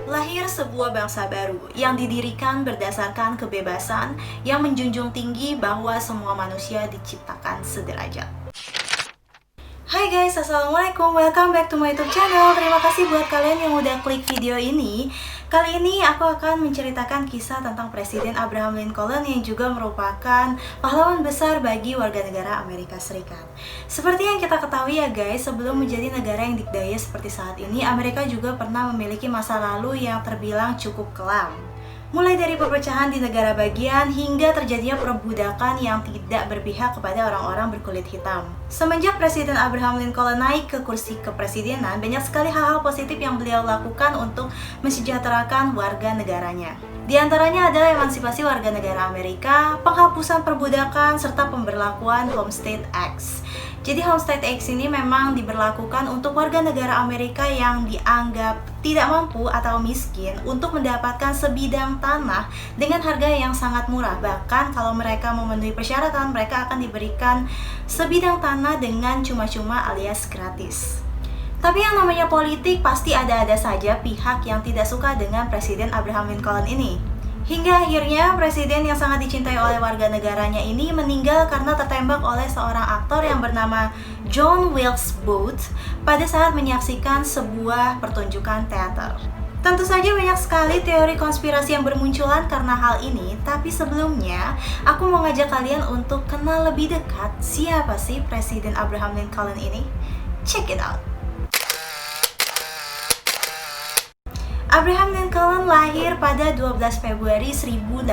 Lahir sebuah bangsa baru yang didirikan berdasarkan kebebasan yang menjunjung tinggi bahwa semua manusia diciptakan sederajat. Hai guys, assalamualaikum, welcome back to my YouTube channel. Terima kasih buat kalian yang udah klik video ini. Kali ini aku akan menceritakan kisah tentang Presiden Abraham Lincoln yang juga merupakan pahlawan besar bagi warga negara Amerika Serikat. Seperti yang kita ketahui ya guys, sebelum menjadi negara yang dikdaya seperti saat ini, Amerika juga pernah memiliki masa lalu yang terbilang cukup kelam. Mulai dari perpecahan di negara bagian hingga terjadinya perbudakan yang tidak berpihak kepada orang-orang berkulit hitam. Semenjak Presiden Abraham Lincoln naik ke kursi kepresidenan, banyak sekali hal-hal positif yang beliau lakukan untuk mensejahterakan warga negaranya. Di antaranya adalah emansipasi warga negara Amerika, penghapusan perbudakan, serta pemberlakuan Homestead Act. Jadi Homestead Act ini memang diberlakukan untuk warga negara Amerika yang dianggap tidak mampu atau miskin untuk mendapatkan sebidang tanah dengan harga yang sangat murah. Bahkan kalau mereka memenuhi persyaratan, mereka akan diberikan sebidang tanah dengan cuma-cuma alias gratis. Tapi yang namanya politik pasti ada-ada saja pihak yang tidak suka dengan Presiden Abraham Lincoln ini. Hingga akhirnya presiden yang sangat dicintai oleh warga negaranya ini meninggal karena tertembak oleh seorang aktor yang bernama John Wilkes Booth pada saat menyaksikan sebuah pertunjukan teater. Tentu saja banyak sekali teori konspirasi yang bermunculan karena hal ini, tapi sebelumnya aku mau ngajak kalian untuk kenal lebih dekat siapa sih Presiden Abraham Lincoln ini. Check it out! Abraham Lincoln lahir pada 12 Februari 1809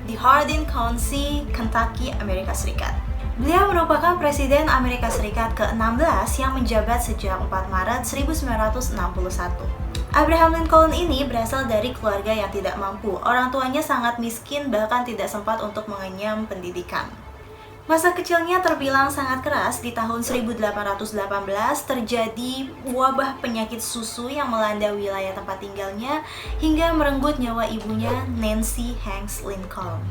di Hardin County, Kentucky, Amerika Serikat. Beliau merupakan Presiden Amerika Serikat ke-16 yang menjabat sejak 4 Maret 1961. Abraham Lincoln ini berasal dari keluarga yang tidak mampu. Orang tuanya sangat miskin, bahkan tidak sempat untuk mengenyam pendidikan. Masa kecilnya terbilang sangat keras. Di tahun 1818 terjadi wabah penyakit susu yang melanda wilayah tempat tinggalnya hingga merenggut nyawa ibunya, Nancy Hanks Lincoln.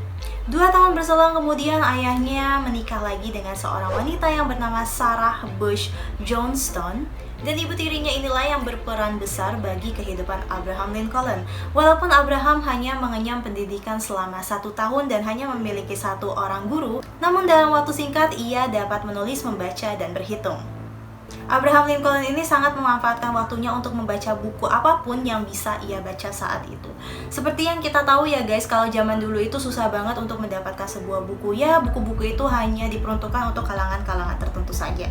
2 tahun berselang kemudian ayahnya menikah lagi dengan seorang wanita yang bernama Sarah Bush Johnston. Dan ibu tirinya inilah yang berperan besar bagi kehidupan Abraham Lincoln. Walaupun Abraham hanya mengenyam pendidikan selama 1 tahun dan hanya memiliki 1 orang guru, namun dalam waktu singkat ia dapat menulis, membaca, dan berhitung. Abraham Lincoln ini sangat memanfaatkan waktunya untuk membaca buku apapun yang bisa ia baca saat itu. Seperti yang kita tahu ya guys, kalau zaman dulu itu susah banget untuk mendapatkan sebuah buku. Ya, buku-buku itu hanya diperuntukkan untuk kalangan-kalangan tertentu saja.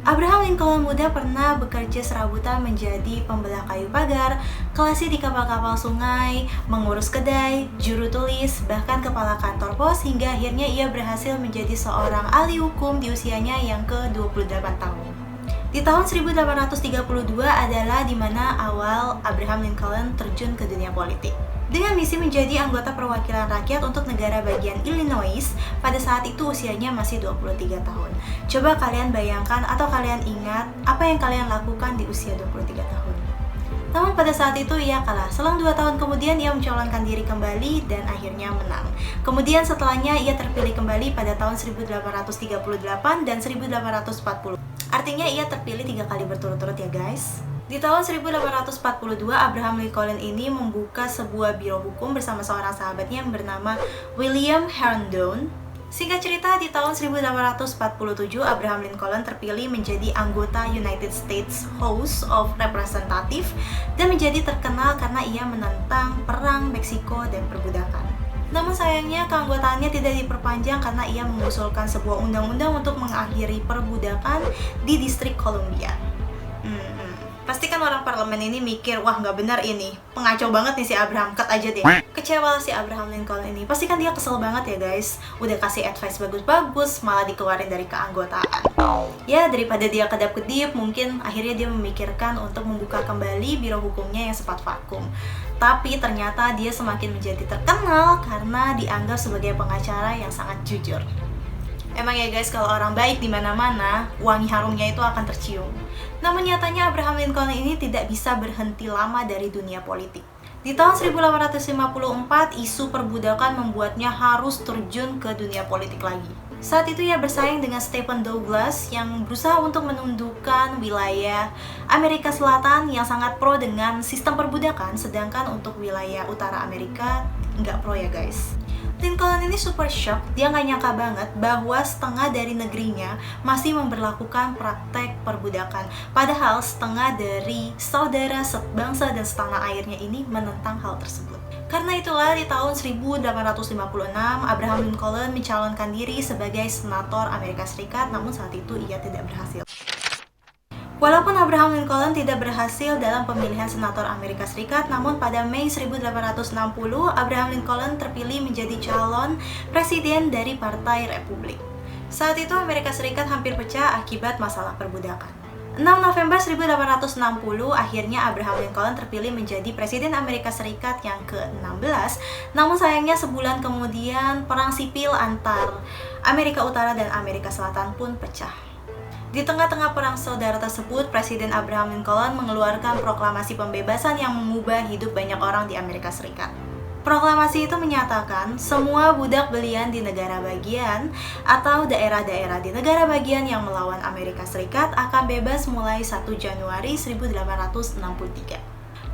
Abraham Lincoln muda pernah bekerja serabutan menjadi pembelah kayu pagar, kelasi di kapal-kapal sungai, mengurus kedai, juru tulis, bahkan kepala kantor pos, hingga akhirnya ia berhasil menjadi seorang ahli hukum di usianya yang ke-28 tahun. Di tahun 1832 adalah di mana awal Abraham Lincoln terjun ke dunia politik. Dengan misi menjadi anggota perwakilan rakyat untuk negara bagian Illinois, pada saat itu usianya masih 23 tahun. Coba kalian bayangkan atau kalian ingat apa yang kalian lakukan di usia 23 tahun. Namun pada saat itu ia kalah. Selang 2 tahun kemudian ia mencalonkan diri kembali dan akhirnya menang. Kemudian setelahnya ia terpilih kembali pada tahun 1838 dan 1840. Artinya ia terpilih 3 kali berturut-turut ya guys. Di tahun 1842, Abraham Lincoln ini membuka sebuah biro hukum bersama seorang sahabatnya yang bernama William Herndon. Singkat cerita, di tahun 1847, Abraham Lincoln terpilih menjadi anggota United States House of Representatives dan menjadi terkenal karena ia menentang perang Meksiko dan perbudakan. Namun sayangnya keanggotaannya tidak diperpanjang karena ia mengusulkan sebuah undang-undang untuk mengakhiri perbudakan di distrik Columbia. Pasti kan orang parlemen ini mikir, wah nggak benar ini, pengacau banget nih si Abraham, cut aja deh. Kecewa si Abraham Lincoln ini, pasti kan dia kesel banget ya guys. Udah kasih advice bagus-bagus, malah dikeluarin dari keanggotaan. Ya daripada dia kedap-kedip, mungkin akhirnya dia memikirkan untuk membuka kembali biro hukumnya yang sempat vakum. Tapi ternyata dia semakin menjadi terkenal karena dianggap sebagai pengacara yang sangat jujur. Emang ya guys, kalau orang baik di mana-mana, wangi harumnya itu akan tercium. Namun nyatanya Abraham Lincoln ini tidak bisa berhenti lama dari dunia politik. Di tahun 1854, isu perbudakan membuatnya harus terjun ke dunia politik lagi. Saat itu ia bersaing dengan Stephen Douglas yang berusaha untuk menundukkan wilayah Amerika Selatan yang sangat pro dengan sistem perbudakan, sedangkan untuk wilayah utara Amerika nggak pro ya guys. Lincoln ini super shock, dia nggak nyangka banget bahwa setengah dari negerinya masih memberlakukan praktek perbudakan. Padahal setengah dari saudara sebangsa dan setanah airnya ini menentang hal tersebut. Karena itulah di tahun 1856, Abraham Lincoln mencalonkan diri sebagai senator Amerika Serikat, namun saat itu ia tidak berhasil. Walaupun Abraham Lincoln tidak berhasil dalam pemilihan senator Amerika Serikat, namun pada Mei 1860, Abraham Lincoln terpilih menjadi calon presiden dari Partai Republik. Saat itu Amerika Serikat hampir pecah akibat masalah perbudakan. 6 November 1860, akhirnya Abraham Lincoln terpilih menjadi Presiden Amerika Serikat yang ke-16. Namun sayangnya sebulan kemudian perang sipil antar Amerika Utara dan Amerika Selatan pun pecah. Di tengah-tengah perang saudara tersebut, Presiden Abraham Lincoln mengeluarkan proklamasi pembebasan yang mengubah hidup banyak orang di Amerika Serikat. Proklamasi itu menyatakan semua budak belian di negara bagian atau daerah-daerah di negara bagian yang melawan Amerika Serikat akan bebas mulai 1 Januari 1863.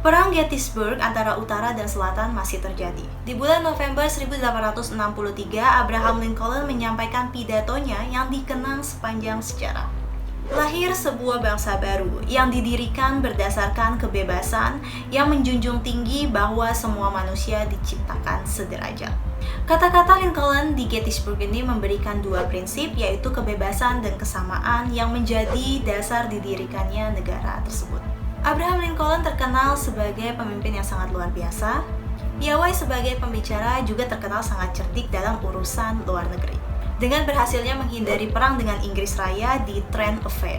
Perang Gettysburg antara utara dan selatan masih terjadi. Di bulan November 1863, Abraham Lincoln menyampaikan pidatonya yang dikenang sepanjang sejarah. Lahir sebuah bangsa baru yang didirikan berdasarkan kebebasan yang menjunjung tinggi bahwa semua manusia diciptakan sederajat. Kata-kata Lincoln di Gettysburg ini memberikan dua prinsip, yaitu kebebasan dan kesamaan yang menjadi dasar didirikannya negara tersebut. Abraham Lincoln terkenal sebagai pemimpin yang sangat luar biasa. Piawai sebagai pembicara juga terkenal sangat cerdik dalam urusan luar negeri, dengan berhasilnya menghindari perang dengan Inggris Raya di Trent Affair.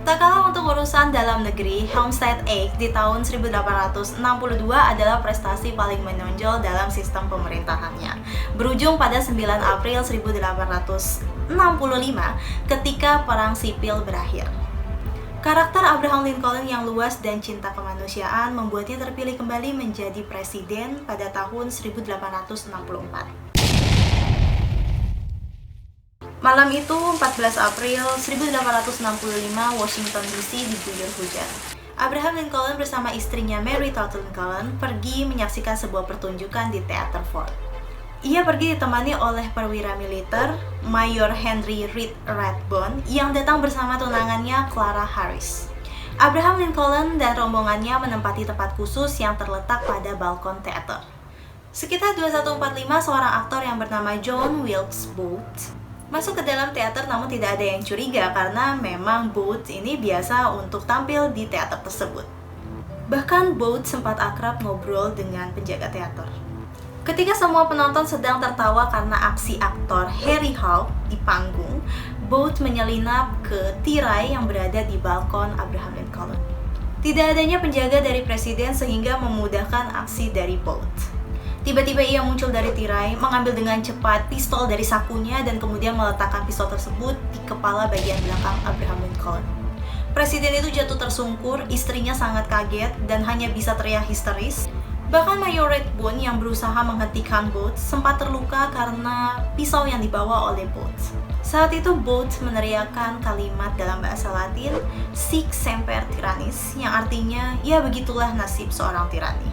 Tak kalah untuk urusan dalam negeri, Homestead Act di tahun 1862 adalah prestasi paling menonjol dalam sistem pemerintahannya, berujung pada 9 April 1865 ketika perang sipil berakhir. Karakter Abraham Lincoln yang luas dan cinta kemanusiaan membuatnya terpilih kembali menjadi presiden pada tahun 1864. Malam itu, 14 April 1865, Washington DC diguyur hujan. Abraham Lincoln bersama istrinya Mary Todd Lincoln pergi menyaksikan sebuah pertunjukan di Theater Ford. Ia pergi ditemani oleh perwira militer, Mayor Henry Reed Rathbone, yang datang bersama tunangannya Clara Harris. Abraham Lincoln dan rombongannya menempati tempat khusus yang terletak pada balkon teater. Sekitar 2145, seorang aktor yang bernama John Wilkes Booth masuk ke dalam teater, namun tidak ada yang curiga karena memang Booth ini biasa untuk tampil di teater tersebut. Bahkan Booth sempat akrab ngobrol dengan penjaga teater. Ketika semua penonton sedang tertawa karena aksi aktor Harry Hope di panggung, Booth menyelinap ke tirai yang berada di balkon Abraham Lincoln. Tidak adanya penjaga dari presiden sehingga memudahkan aksi dari Booth. Tiba-tiba ia muncul dari tirai, mengambil dengan cepat pistol dari sakunya dan kemudian meletakkan pistol tersebut di kepala bagian belakang Abraham Lincoln. Presiden itu jatuh tersungkur, istrinya sangat kaget dan hanya bisa teriak histeris. Bahkan Mayor Rathbone yang berusaha menghentikan Booth sempat terluka karena pisau yang dibawa oleh Booth. Saat itu Booth meneriakkan kalimat dalam bahasa Latin, "Sic semper tyrannis", yang artinya, ya begitulah nasib seorang tirani.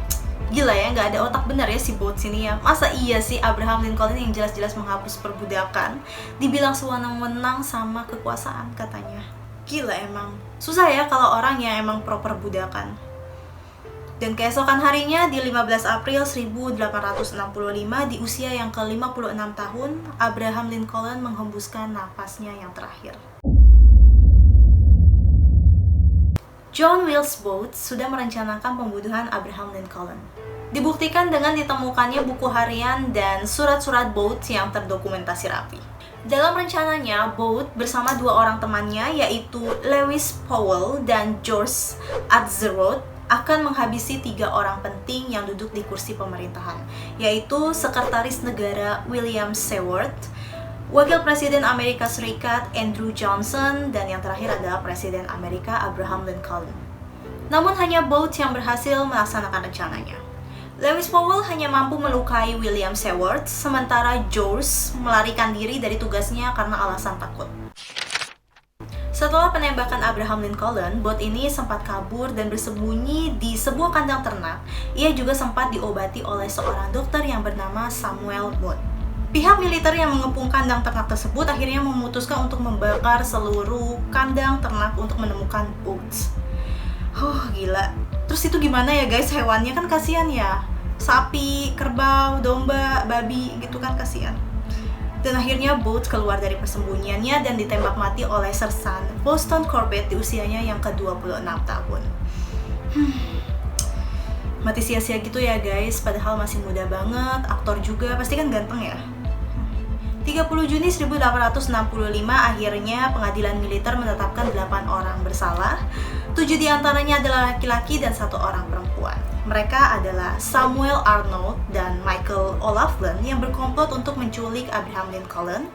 Gila ya, nggak ada otak benar ya si Booth sini ya. Masa iya sih Abraham Lincoln yang jelas-jelas menghapus perbudakan dibilang sewenang-wenang sama kekuasaan katanya. Gila emang. Susah ya kalau orang yang emang pro perbudakan. Dan keesokan harinya di 15 April 1865 di usia yang ke-56 tahun, Abraham Lincoln menghembuskan nafasnya yang terakhir. John Wilkes Booth sudah merencanakan pembunuhan Abraham Lincoln. Dibuktikan dengan ditemukannya buku harian dan surat-surat Booth yang terdokumentasi rapi. Dalam rencananya, Booth bersama dua orang temannya yaitu Lewis Powell dan George Atzerodt akan menghabisi 3 orang penting yang duduk di kursi pemerintahan, yaitu Sekretaris Negara William Seward, Wakil Presiden Amerika Serikat Andrew Johnson, dan yang terakhir adalah Presiden Amerika Abraham Lincoln. Namun hanya Booth yang berhasil melaksanakan rencananya. Lewis Powell hanya mampu melukai William Seward, sementara George melarikan diri dari tugasnya karena alasan takut. Setelah penembakan Abraham Lincoln, bot ini sempat kabur dan bersembunyi di sebuah kandang ternak. Ia juga sempat diobati oleh seorang dokter yang bernama Samuel Booth. Pihak militer yang mengepung kandang ternak tersebut akhirnya memutuskan untuk membakar seluruh kandang ternak untuk menemukan Booth. Gila. Terus itu gimana ya guys, hewannya kan kasihan ya. Sapi, kerbau, domba, babi gitu kan kasihan. Dan akhirnya Booth keluar dari persembunyiannya dan ditembak mati oleh sersan Boston Corbett di usianya yang ke-26 tahun. Mati sia-sia gitu ya guys, padahal masih muda banget, aktor juga, pasti kan ganteng ya. 30 Juni 1865 akhirnya pengadilan militer menetapkan 8 orang bersalah. 7 diantaranya adalah laki-laki dan 1 orang perempuan. Mereka adalah Samuel Arnold dan Michael O'Laughlin yang berkomplot untuk menculik Abraham Lincoln.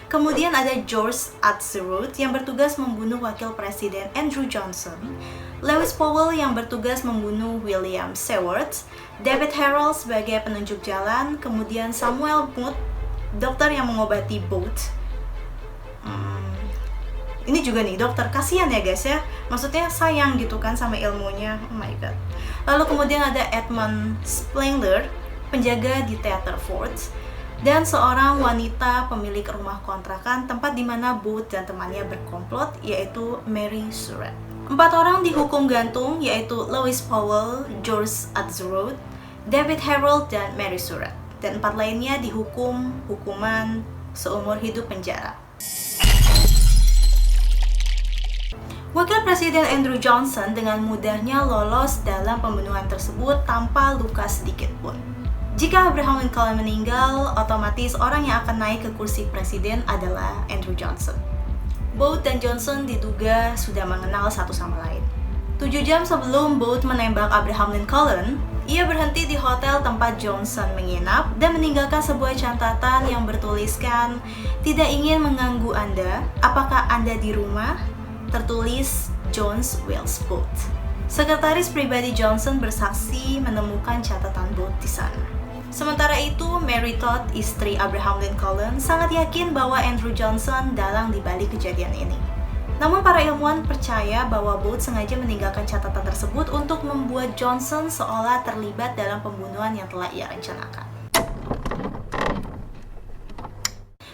Kemudian ada George Atzerodt yang bertugas membunuh Wakil Presiden Andrew Johnson, Lewis Powell yang bertugas membunuh William Seward, David Harrell sebagai penunjuk jalan, kemudian Samuel Booth, dokter yang mengobati Booth. Ini juga nih dokter, kasihan ya guys ya, maksudnya sayang gitu kan sama ilmunya, oh my god. Lalu kemudian ada Edmund Spengler, penjaga di Theater Ford, dan seorang wanita pemilik rumah kontrakan tempat di mana Booth dan temannya berkomplot, yaitu Mary Surratt. 4 orang dihukum gantung, yaitu Lewis Powell, George Atzerodt, David Harrell, dan Mary Surratt. Dan 4 lainnya dihukum hukuman seumur hidup penjara. Wakil Presiden Andrew Johnson dengan mudahnya lolos dalam pembunuhan tersebut tanpa luka sedikit pun. Jika Abraham Lincoln meninggal, otomatis orang yang akan naik ke kursi presiden adalah Andrew Johnson. Booth dan Johnson diduga sudah mengenal satu sama lain. 7 jam sebelum Booth menembak Abraham Lincoln, ia berhenti di hotel tempat Johnson menginap dan meninggalkan sebuah catatan yang bertuliskan, "Tidak ingin mengganggu Anda, apakah Anda di rumah?" Tertulis Jones Wills Booth. Sekretaris pribadi Johnson bersaksi menemukan catatan Booth di sana. Sementara itu, Mary Todd, istri Abraham Lincoln, sangat yakin bahwa Andrew Johnson dalang dibalik kejadian ini. Namun para ilmuwan percaya bahwa Booth sengaja meninggalkan catatan tersebut untuk membuat Johnson seolah terlibat dalam pembunuhan yang telah ia rencanakan.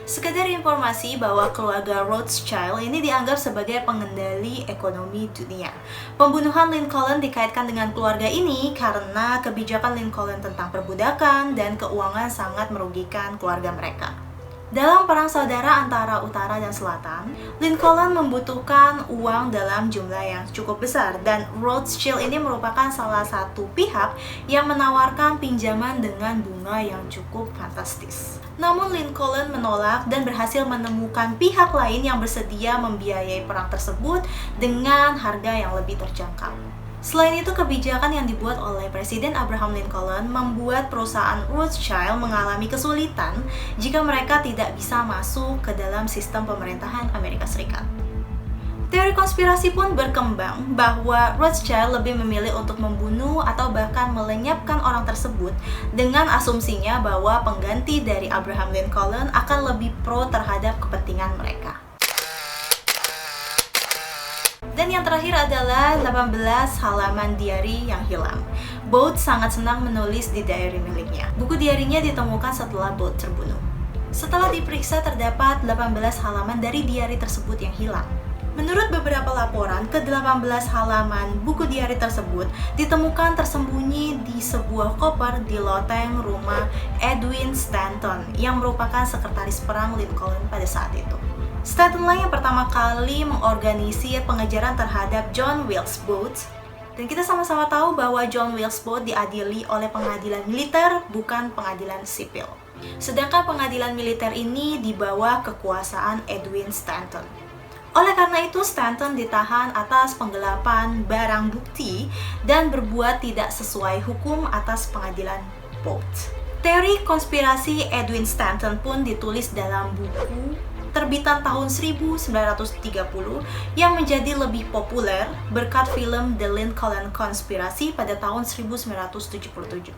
Sekedar informasi bahwa keluarga Rothschild ini dianggap sebagai pengendali ekonomi dunia. Pembunuhan Lincoln dikaitkan dengan keluarga ini karena kebijakan Lincoln tentang perbudakan dan keuangan sangat merugikan keluarga mereka. Dalam perang saudara antara utara dan selatan, Lincoln membutuhkan uang dalam jumlah yang cukup besar dan Rothschild ini merupakan salah satu pihak yang menawarkan pinjaman dengan bunga yang cukup fantastis. Namun Lincoln menolak dan berhasil menemukan pihak lain yang bersedia membiayai perang tersebut dengan harga yang lebih terjangkau. Selain itu, kebijakan yang dibuat oleh Presiden Abraham Lincoln membuat perusahaan Rothschild mengalami kesulitan jika mereka tidak bisa masuk ke dalam sistem pemerintahan Amerika Serikat. Teori konspirasi pun berkembang bahwa Rothschild lebih memilih untuk membunuh atau bahkan melenyapkan orang tersebut dengan asumsinya bahwa pengganti dari Abraham Lincoln akan lebih pro terhadap kepentingan mereka. Dan yang terakhir adalah 18 halaman diari yang hilang. Booth sangat senang menulis di diary miliknya. Buku diarinya ditemukan setelah Booth terbunuh. Setelah diperiksa, terdapat 18 halaman dari diari tersebut yang hilang. Menurut beberapa laporan, ke-18 halaman buku diari tersebut ditemukan tersembunyi di sebuah koper di loteng rumah Edwin Stanton yang merupakan sekretaris perang Lincoln pada saat itu. Stanton lah yang pertama kali mengorganisir pengejaran terhadap John Wilkes Booth. Dan kita sama-sama tahu bahwa John Wilkes Booth diadili oleh pengadilan militer, bukan pengadilan sipil. Sedangkan pengadilan militer ini di bawah kekuasaan Edwin Stanton. Oleh karena itu, Stanton ditahan atas penggelapan barang bukti dan berbuat tidak sesuai hukum atas pengadilan Booth. Teori konspirasi Edwin Stanton pun ditulis dalam buku terbitan tahun 1930 yang menjadi lebih populer berkat film The Lincoln Conspiracy pada tahun 1977.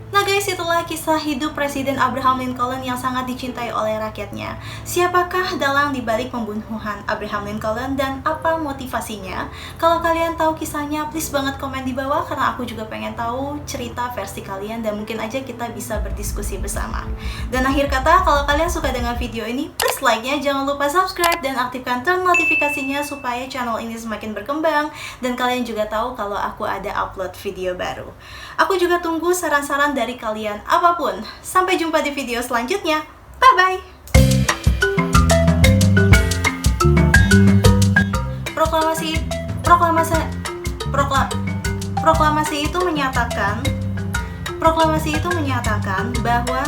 Nah guys, itulah kisah hidup Presiden Abraham Lincoln yang sangat dicintai oleh rakyatnya. Siapakah dalang dibalik pembunuhan Abraham Lincoln dan apa motivasinya? Kalau kalian tahu kisahnya, please banget komen di bawah karena aku juga pengen tahu cerita versi kalian dan mungkin aja kita bisa berdiskusi bersama. Dan akhir kata, kalau kalian suka dengan video ini, please like-nya, jangan lupa subscribe dan aktifkan turn notifikasinya supaya channel ini semakin berkembang dan kalian juga tahu kalau aku ada upload video baru. Aku juga tunggu saran-saran dari kalian apapun. Sampai jumpa di video selanjutnya. Bye-bye! Proklamasi itu menyatakan bahwa